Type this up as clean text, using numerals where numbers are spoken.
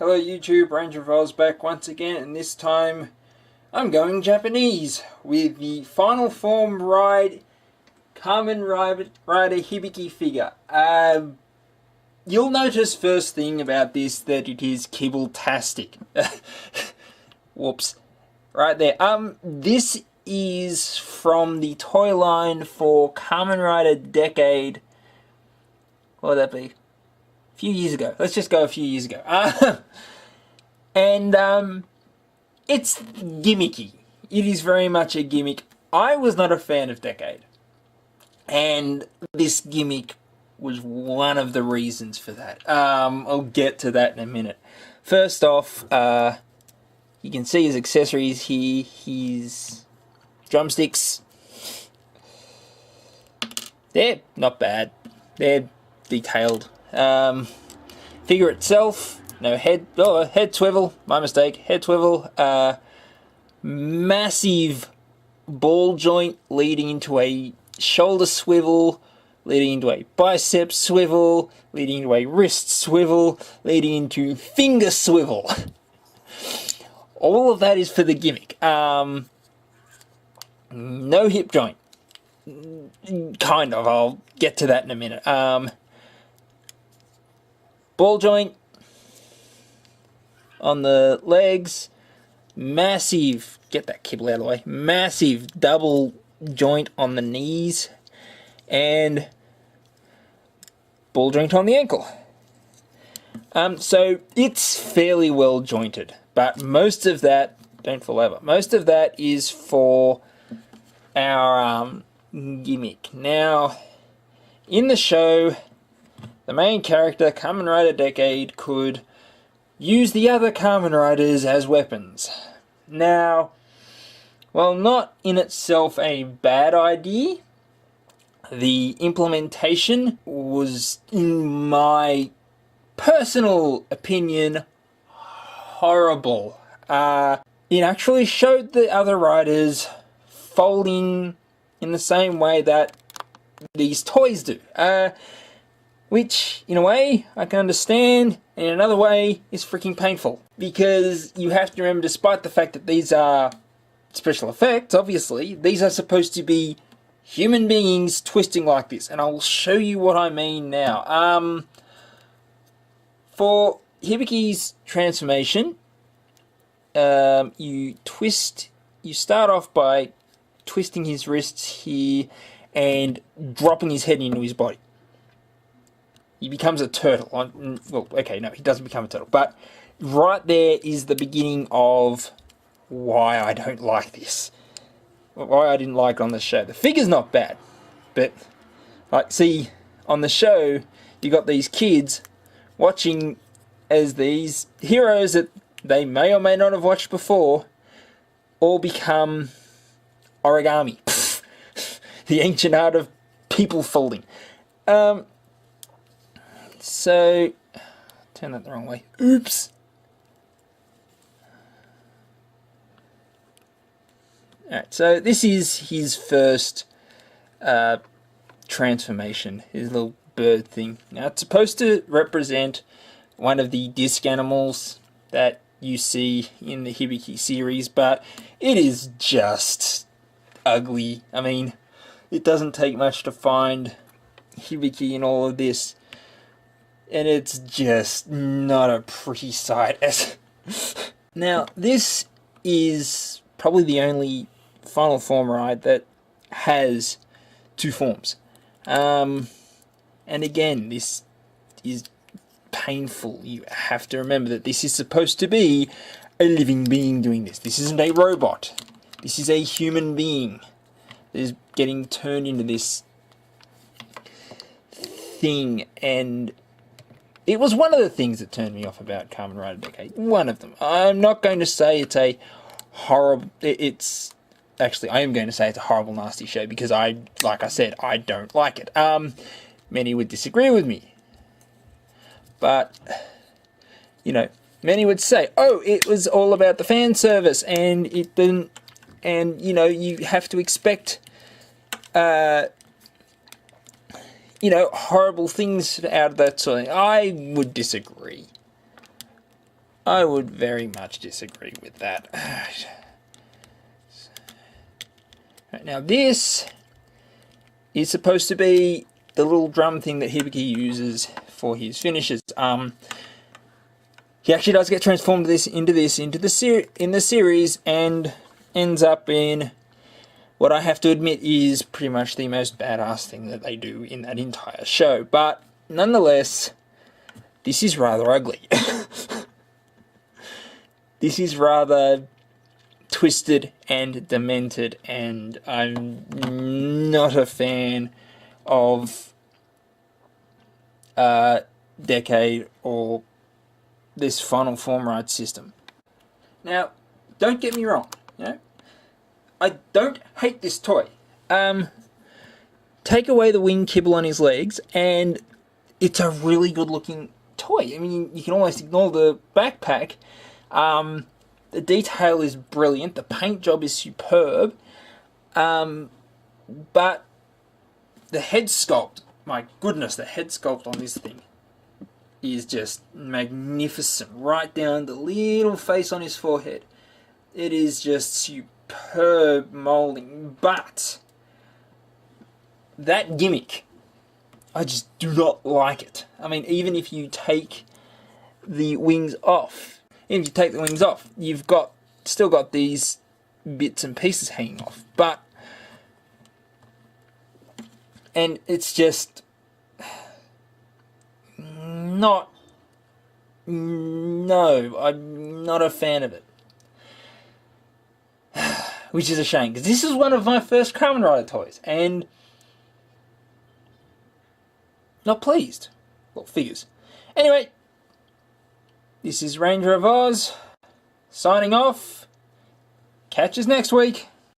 Hello YouTube, Ranger Vols back once again, and this time I'm going Japanese with the Final Form Ride Kamen Rider Hibiki figure. You'll notice first thing about this that it is kibble-tastic. Whoops. Right there. This is from the toy line for Kamen Rider Decade. What would that be? A few years ago. Let's just go a few years ago. And it's gimmicky. It is very much a gimmick. I was not a fan of Decade. And this gimmick was one of the reasons for that. I'll get to that in a minute. First off, you can see his accessories here. His drumsticks. They're not bad. They're detailed. Figure itself, no head, head swivel, my mistake, head swivel, massive ball joint leading into a shoulder swivel, leading into a bicep swivel, leading into a wrist swivel, leading into finger swivel. All of that is for the gimmick. No hip joint. Kind of, I'll get to that in a minute. Ball joint on the legs, massive, get that kibble out of the way, massive double joint on the knees, and ball joint on the ankle. So it's fairly well jointed, but most of that, don't fall over, most of that is for our gimmick. Now, in the show, the main character, Kamen Rider Decade, could use the other Kamen Riders as weapons. Now, while not in itself a bad idea, the implementation was, in my personal opinion, horrible. It actually showed the other riders folding in the same way that these toys do. Which, in a way, I can understand, and in another way, is freaking painful. Because you have to remember, despite the fact that these are special effects, obviously, these are supposed to be human beings twisting like this. And I'll show you what I mean now. For Hibiki's transformation, you start off by twisting his wrists here and dropping his head into his body. He becomes a turtle. Well, okay, no, he doesn't become a turtle. But right there is the beginning of why I don't like this. Why I didn't like it on the show. The figure's not bad. But, like, see, on the show, you got these kids watching as these heroes that they may or may not have watched before all become origami. The ancient art of people folding. So, turn that the wrong way. Oops. Alright, so this is his first transformation, his little bird thing. Now, it's supposed to represent one of the disc animals that you see in the Hibiki series, but it is just ugly. I mean, it doesn't take much to find Hibiki in all of this. And it's just not a pretty sight. Now, this is probably the only Final Form ride that has two forms. And again, this is painful. You have to remember that this is supposed to be a living being doing this. This isn't a robot. This is a human being that is getting turned into this thing, and it was one of the things that turned me off about Kamen Rider Decade. One of them. I'm not going to say it's a horrible... Actually, I am going to say it's a horrible, nasty show because like I said, I don't like it. Many would disagree with me. But, you know, many would say, oh, it was all about the fan service and it didn't... And, you know, you have to expect... you know, horrible things out of that sort of thing. I would disagree. I would very much disagree with that. Right, now this is supposed to be the little drum thing that Hibiki uses for his finishes. He actually does get transformed into the series and ends up in what I have to admit is pretty much the most badass thing that they do in that entire show. But nonetheless, this is rather ugly. This is rather twisted and demented, and I'm not a fan of Decade or this final form ride system. Now, don't get me wrong, you know, I don't hate this toy. Take away the wing kibble on his legs, and it's a really good looking toy. I mean, you can almost ignore the backpack. The detail is brilliant. The paint job is superb. But the head sculpt, my goodness, the head sculpt on this thing is just magnificent. Right down the little face on his forehead. It is just superb molding. But that gimmick, I just do not like it. I mean, even if you take the wings off, you've still got these bits and pieces hanging off. And it's just not, no, I'm not a fan of it. Which is a shame, because this is one of my first Kamen Rider toys, and not pleased. Well, figures. Anyway, this is Ranger of Oz, signing off. Catch us next week.